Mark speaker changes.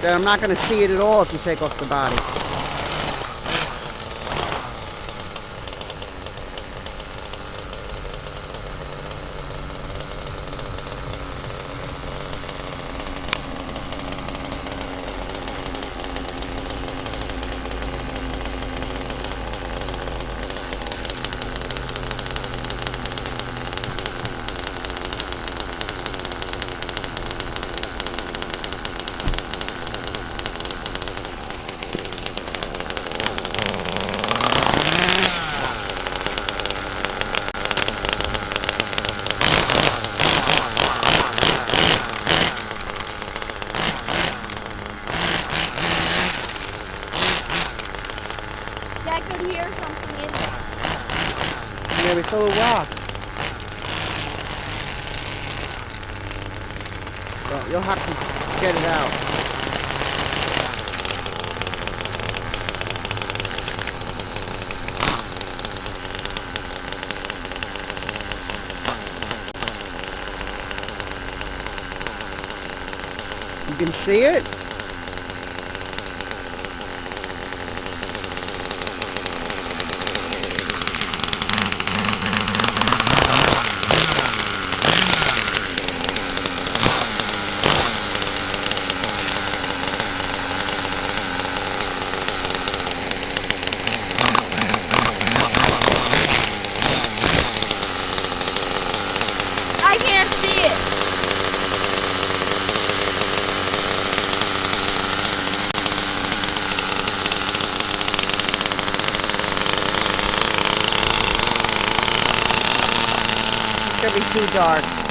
Speaker 1: then I'm not going to see it at all if you take off the body.
Speaker 2: I could hear something in there.
Speaker 1: Yeah, we throw a rock. Well, you'll have to get it out. You can see it?
Speaker 2: I can't see it.
Speaker 1: It's gonna be too dark.